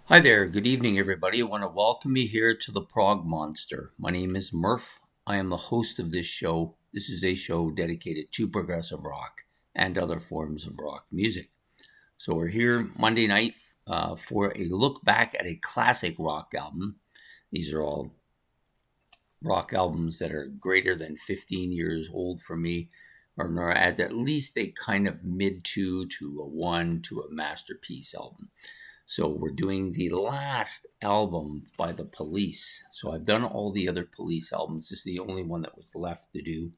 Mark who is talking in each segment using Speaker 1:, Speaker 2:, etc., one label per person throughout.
Speaker 1: Hi there, good evening, everybody. I want to welcome you here to the Prog Monster. My name is Murph. I am the host of this show. This is a show dedicated to progressive rock and other forms of rock music. So, we're here Monday night for a look back at a classic rock album. These are all rock albums that are greater than 15 years old for me, or at least a kind of mid two to a one to a masterpiece album. So we're doing the last album by the Police. So I've done all the other Police albums. This is the only one that was left to do.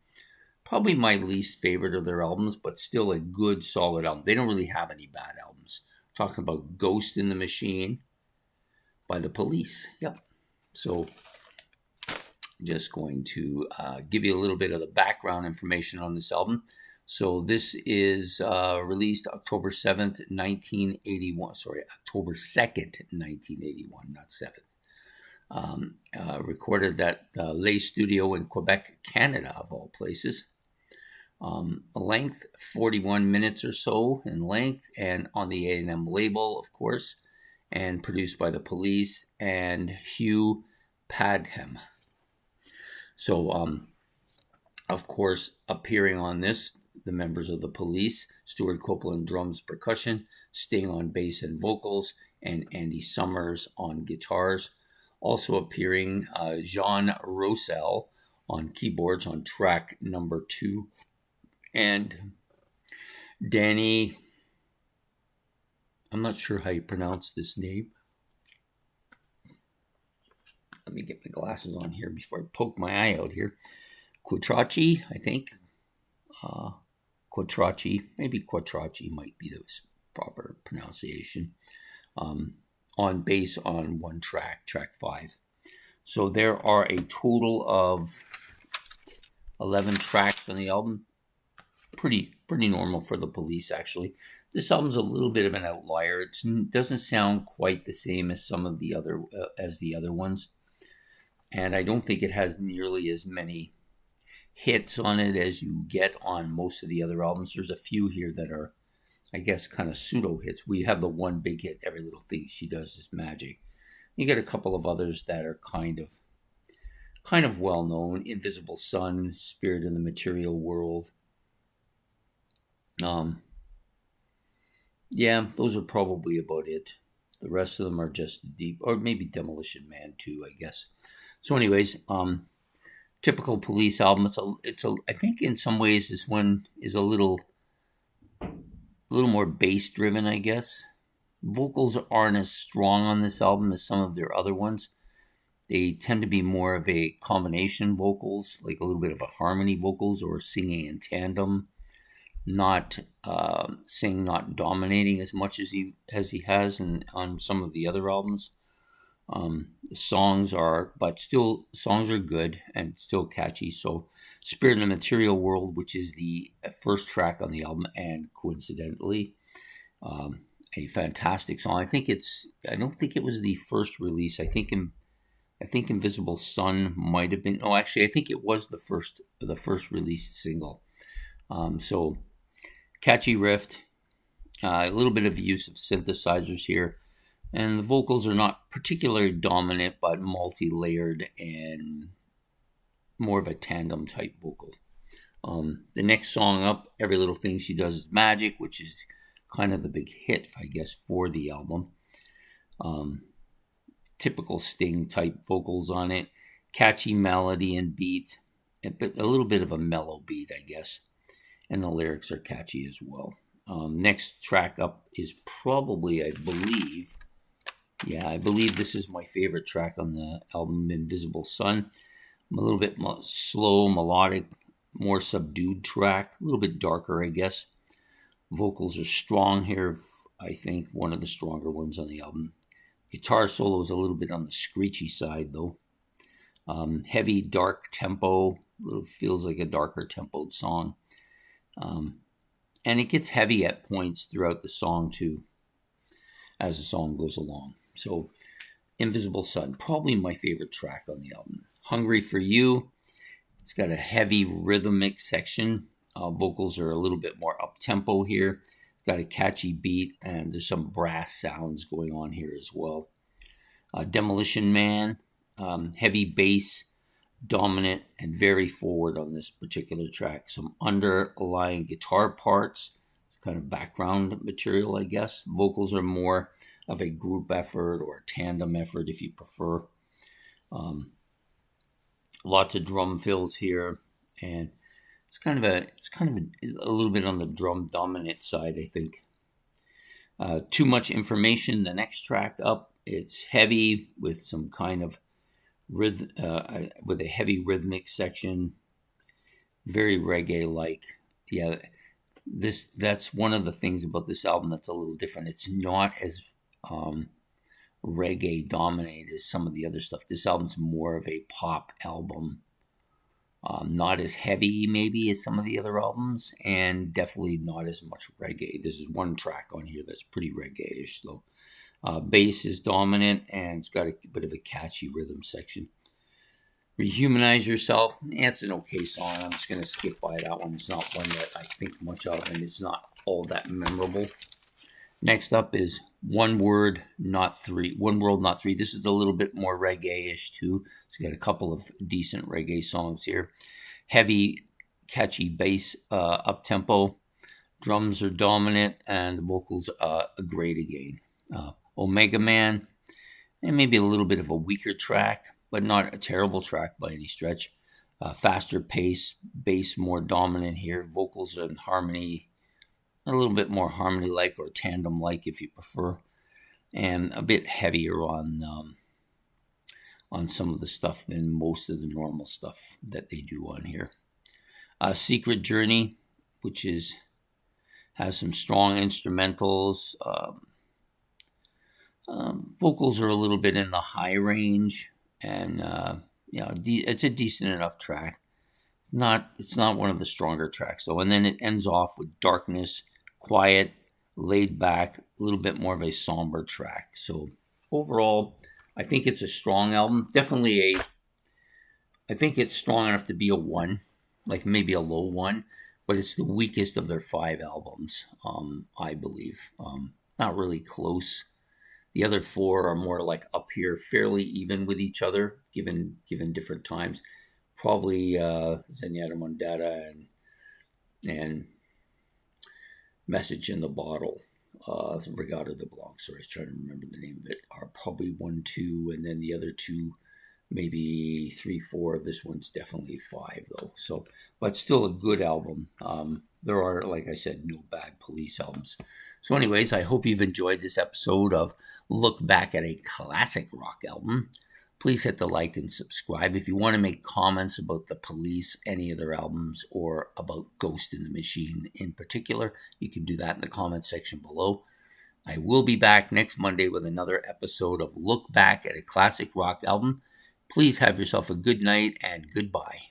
Speaker 1: Probably my least favorite of their albums, but still a good, solid album. They don't really have any bad albums. Talking about Ghost in the Machine by the Police. Yep. So I'm just going to give you a little bit of the background information on this album. So this is released October 7th, 1981. Sorry, October 2nd, 1981, not 7th. Recorded at Lay Studio in Quebec, Canada, of all places. Length, 41 minutes or so in length, and on the A&M label, of course, and produced by the Police and Hugh Padgham. So, of course, appearing on this, the members of the Police, Stuart Copeland drums, percussion, Sting on bass and vocals, and Andy Summers on guitars. Also appearing, Jean Rossel on keyboards on track number 2, and Danny, I'm not sure how you pronounce this name. Let me get my glasses on here before I poke my eye out here. Quattrocchi, I think. Quattrocchi, maybe Quattrocchi might be the proper pronunciation. On bass on one track, track 5. So there are a total of 11 tracks on the album. Pretty normal for the Police, actually. This album's a little bit of an outlier. It doesn't sound quite the same as some of the other ones, and I don't think it has nearly as many hits on it as you get on most of the other albums. There's a few here that are, I guess, kind of pseudo hits. We have the one big hit, Every Little Thing She Does Is Magic. You get a couple of others that are kind of well known. Invisible Sun, Spirit in the Material World. Yeah, those are probably about it. The rest of them are just deep, or maybe Demolition Man too, I guess. So, anyways, typical Police album. I think in some ways this one is a little more bass driven, I guess. Vocals aren't as strong on this album as some of their other ones. They tend to be more of a combination vocals, like a little bit of a harmony vocals or singing in tandem. Not dominating as much as he has on some of the other albums. The songs are good and still catchy. So, Spirit in the Material World, which is the first track on the album, and coincidentally, a fantastic song. I don't think it was the first release. I think Invisible Sun might have been. Oh, actually, I think it was the first released single. So, catchy riff, a little bit of use of synthesizers here, and the vocals are not particularly dominant, but multi-layered and more of a tandem type vocal. The next song up, Every Little Thing She Does Is Magic, which is kind of the big hit, I guess, for the album. Typical Sting type vocals on it, catchy melody and beat, but a little bit of a mellow beat, I guess. And the lyrics are catchy as well. Next track up is probably, I believe this is my favorite track on the album, Invisible Sun. A little bit more slow, melodic, more subdued track, a little bit darker, I guess. Vocals are strong here, I think one of the stronger ones on the album. Guitar solo is a little bit on the screechy side, though. Heavy, dark tempo, feels like a darker tempoed song. And it gets heavy at points throughout the song too, as the song goes along. So, Invisible Sun, probably my favorite track on the album. Hungry for You, it's got a heavy rhythmic section. Vocals are a little bit more up-tempo here. It's got a catchy beat, and there's some brass sounds going on here as well. Demolition Man, heavy bass, dominant, and very forward on this particular track. Some underlying guitar parts, kind of background material, I guess. Vocals are more of a group effort or a tandem effort, if you prefer. Lots of drum fills here, and it's kind of a little bit on the drum dominant side, I think. Too much information. The next track up, it's heavy with some kind of with a heavy rhythmic section, very reggae-like. Yeah, that's one of the things about this album that's a little different. It's not as reggae dominated as some of the other stuff. This album's more of a pop album. Not as heavy maybe as some of the other albums, and definitely not as much reggae. This is one track on here that's pretty reggae-ish though. Bass is dominant, and it's got a bit of a catchy rhythm section. Rehumanize Yourself. It's an okay song. I'm just going to skip by that one. It's not one that I think much of, and it's not all that memorable. Next up is One Word, Not Three. One World, Not Three. This is a little bit more reggae-ish too. It's got a couple of decent reggae songs here. Heavy, catchy bass, up-tempo. Drums are dominant, and the vocals are great again. Omega Man, and maybe a little bit of a weaker track, but not a terrible track by any stretch. Faster pace, bass more dominant here. Vocals and harmony, a little bit more harmony-like or tandem-like if you prefer, and a bit heavier on some of the stuff than most of the normal stuff that they do on here. Secret Journey, which has some strong instrumentals. Vocals are a little bit in the high range, and it's a decent enough track. It's not one of the stronger tracks though. And then it ends off with Darkness, quiet, laid back, a little bit more of a somber track. So overall, I think it's a strong album. Definitely I think it's strong enough to be a 1, like maybe a low 1, but it's the weakest of their 5 albums, I believe. Not really close. The other 4 are more like up here, fairly even with each other, given different times. Probably Zenyatta Mondatta and Message in the Bottle, Regatta de Blanc, sorry, I was trying to remember the name of it, are probably 1, 2, and then the other 2, maybe 3, 4. This one's definitely 5 though. So, but still a good album. There are, like I said, no bad Police albums. So anyways, I hope you've enjoyed this episode of Look Back at a Classic Rock Album. Please hit the like and subscribe. If you want to make comments about the Police, any of their albums, or about Ghost in the Machine in particular, you can do that in the comment section below. I will be back next Monday with another episode of Look Back at a Classic Rock Album. Please have yourself a good night and goodbye.